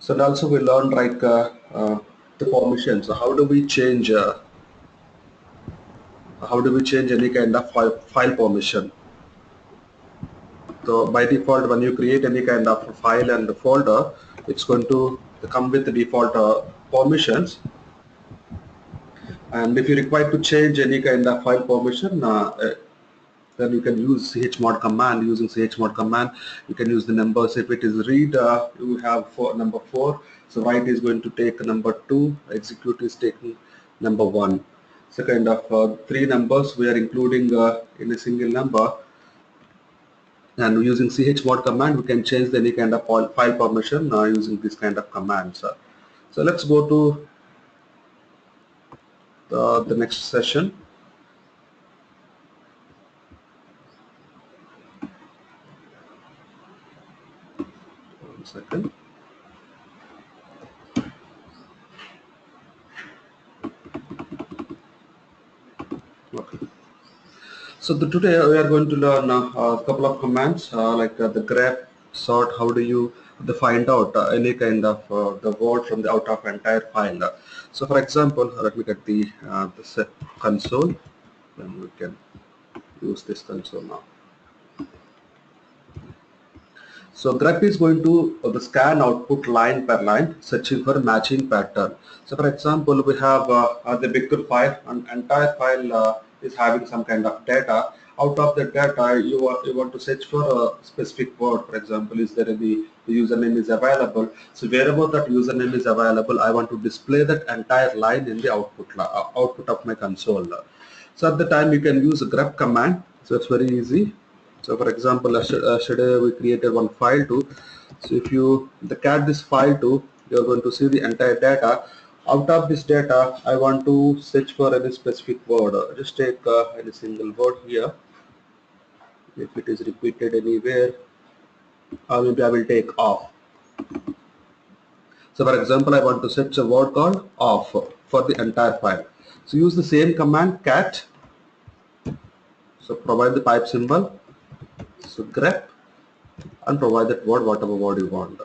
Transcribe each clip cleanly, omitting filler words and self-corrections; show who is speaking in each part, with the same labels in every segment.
Speaker 1: So and also we learned like the permissions. So how do we change any kind of file permission? So by default, when you create any kind of file and folder, it's going to come with the default permissions. And if you require to change any kind of file permission, then you can use chmod command. Using chmod command, you can use the numbers. If it is read, you have number 4. So write is going to take number 2. Execute is taking number 1. So kind of 3 numbers we are including in a single number. And using chmod command, we can change any kind of file permission using this kind of commands. So let's go to the next session. One second. Okay. So today we are going to learn a couple of commands like the grep, sort. How do you find out any kind of the word from the out of entire file? So for example, let me get the console, then we can use this console now. So grep is going to the scan output line per line, searching for matching pattern. So for example, we have the bigger file, and entire file is having some kind of data. Out of the data, you want to search for a specific word. For example, is there any username is available? So wherever that username is available, I want to display that entire line in the output of my console. So at the time, you can use a grep command. So it's very easy. So for example, yesterday we created one file too. So if you cat this file too, you're going to see the entire data. Out of this data, I want to search for any specific word. Just take any single word here. If it is repeated anywhere, maybe I will take off. So for example, I want to search a word called off for the entire file. So use the same command cat. So provide the pipe symbol. So grep and provide that word, whatever word you want.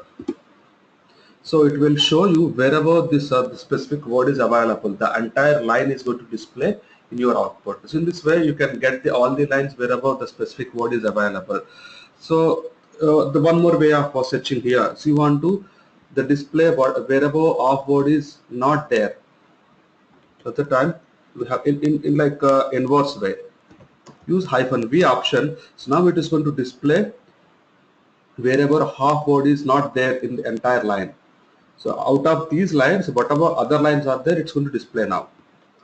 Speaker 1: So it will show you wherever this the specific word is available. The entire line is going to display in your output. So in this way, you can get all the lines wherever the specific word is available. So the one more way of searching here. So you want to the display wherever off word is not there. At the time, we have in like inverse way. Use -v option. So now it is going to display wherever half word is not there in the entire line. So out of these lines, whatever other lines are there, it's going to display now.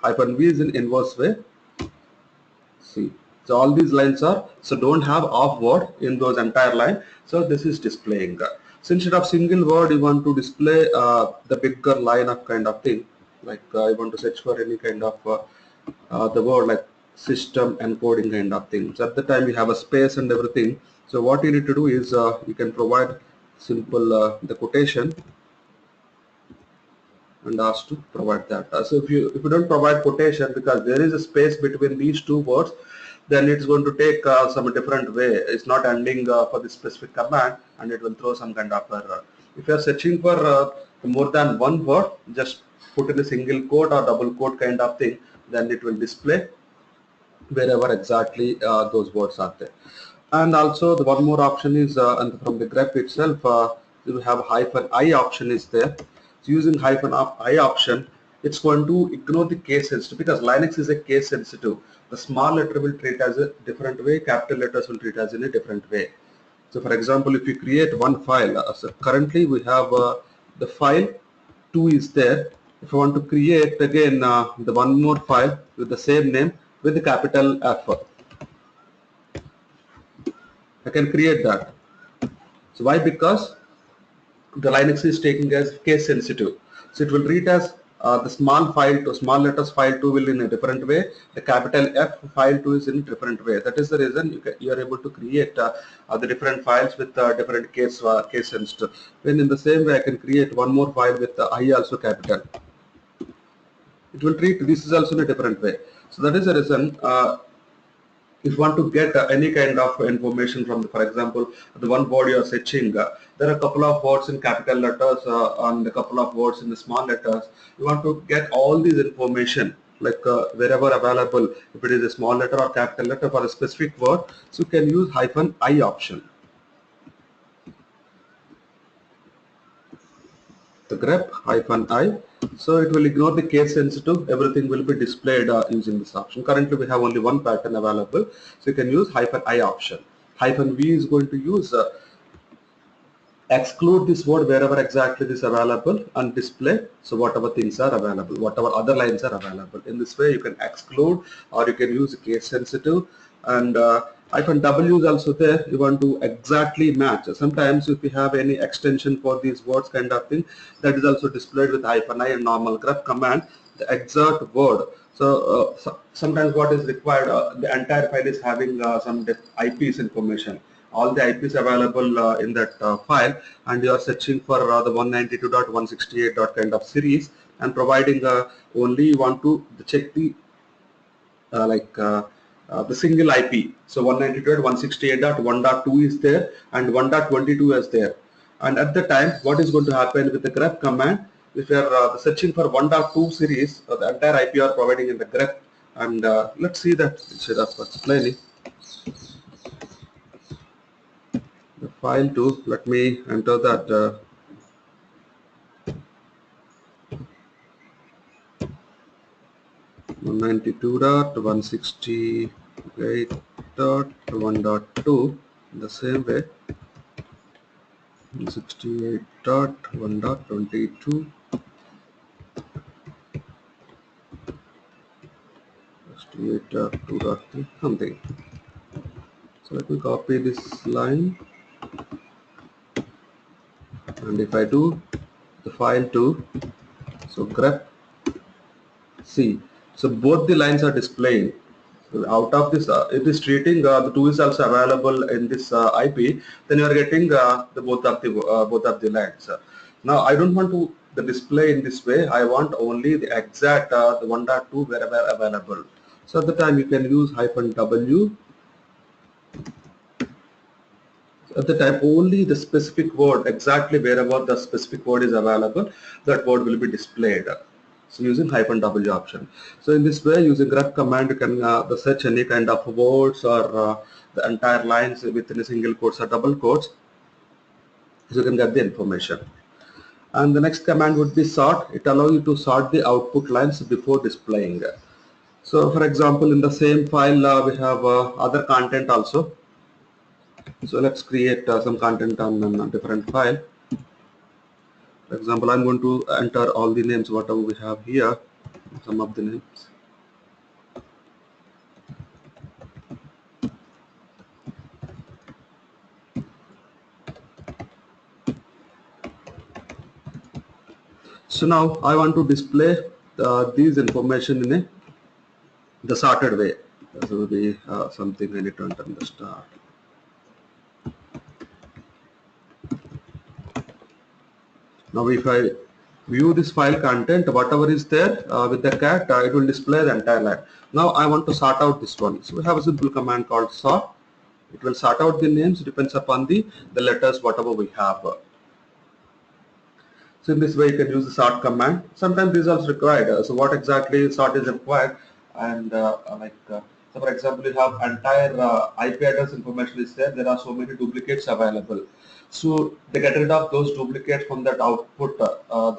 Speaker 1: -v is in inverse way. See, so all these lines are, so don't have off word in those entire line. So this is displaying. So instead of single word, you want to display the bigger line of kind of thing. Like I want to search for any kind of the word like system encoding kind of thing. So at the time, you have a space and everything. So what you need to do is you can provide simple the quotation and ask to provide that. So if you don't provide quotation, because there is a space between these two words, then it's going to take some different way. It's not ending for the specific command, and it will throw some kind of error. If you are searching for more than one word, just put in a single quote or double quote kind of thing, then it will display wherever exactly those words are there. And also the one more option is and from the grep itself, you have -i option is there. So using -i option, it's going to ignore the case sensitive, because Linux is a case sensitive. The small letter will treat as a different way, capital letters will treat as in a different way. So for example, if you create one file, so currently we have the file 2 is there. If I want to create again the one more file with the same name with the capital F, I can create that. So why? Because the Linux is taking as case sensitive. So it will treat as the small file to small letters file 2 will in a different way. The capital F file 2 is in a different way. That is the reason you are able to create the different files with different case sensitive. When in the same way, I can create one more file with I also capital. It will treat this is also in a different way. So that is the reason if you want to get any kind of information from for example, the one word you are searching, there are a couple of words in capital letters and a couple of words in the small letters. You want to get all these information like wherever available, if it is a small letter or capital letter for a specific word, so you can use -i option. The grep -i, so it will ignore the case sensitive, everything will be displayed using this option. Currently we have only one pattern available, so you can use -i option. -v is going to use exclude this word wherever exactly this available and display, so whatever things are available, whatever other lines are available. In this way you can exclude or you can use case sensitive. And -w is also there, you want to exactly match. Sometimes if you have any extension for these words kind of thing, that is also displayed with -i and normal grep command, the exact word. So sometimes what is required, the entire file is having some IPs information, all the IPs available in that file, and you are searching for the 192.168. kind of series, and providing only you want to check the the single IP. So 192.168.1.2 is there and 1.22 is there. And at the time, what is going to happen with the grep command? If you are searching for 1.2 series, the entire IP you are providing in the grep. And let's see that instead of explaining the file to, let me enter that 192.168.1.2 the same way, 168.1.22, 68.2.3 something. So let me copy this line, and if I do the file to, so grep C, so both the lines are displaying. So out of this, it is treating the 2 is also available in this IP, then you are getting the both of the lines. Now I don't want to the display in this way, I want only the exact the 1.2 wherever available. So at the time you can use -w. At the time only the specific word, exactly wherever the specific word is available, that word will be displayed. So using -w option. So in this way, using grep command, you can search any kind of words or the entire lines within a single quotes or double quotes, so you can get the information. And the next command would be sort. It allows you to sort the output lines before displaying. So for example, in the same file we have other content also. So let's create some content on a different file. For example, I'm going to enter all the names whatever we have here, some of the names. So now I want to display these information in the sorted way. This will be something I need to enter in the start. Now if I view this file content, whatever is there with the cat, it will display the entire line. Now I want to sort out this one. So we have a simple command called sort. It will sort out the names, depends upon the letters whatever we have. So in this way you can use the sort command. Sometimes this is also required. So what exactly sort is required, and so for example you have entire IP address information is there. There are so many duplicates available. So to get rid of those duplicates from that output,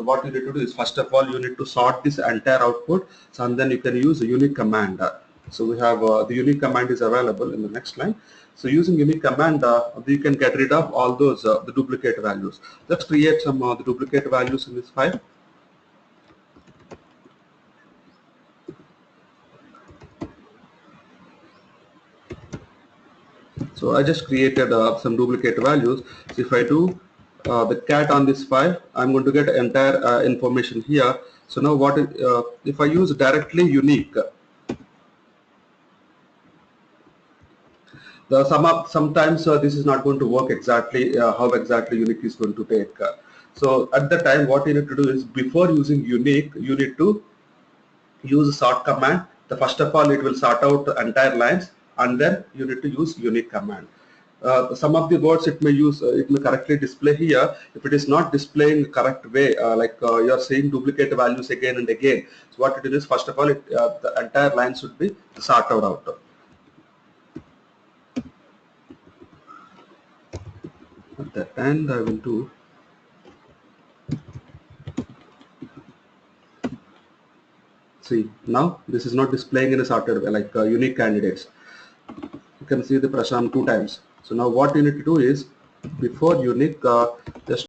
Speaker 1: what you need to do is, first of all you need to sort this entire output, so, and then you can use a unique command. So we have the unique command is available in the next line. So using unique command, you can get rid of all those the duplicate values. Let's create some the duplicate values in this file. So I just created some duplicate values. So if I do the cat on this file, I'm going to get entire information here. So now what if I use directly unique? Sometimes this is not going to work exactly how exactly unique is going to take. So at the time what you need to do is, before using unique, you need to use a sort command. The first of all it will sort out the entire lines, and then you need to use unique command. Some of the words it may correctly display here. If it is not displaying correct way, you are seeing duplicate values again and again, so what it is, first of all, the entire line should be sorted out. At the end, I will do. See, now this is not displaying in a sorted way, like unique candidates. You can see the Prashant 2 times. So now what you need to do is, before unique, just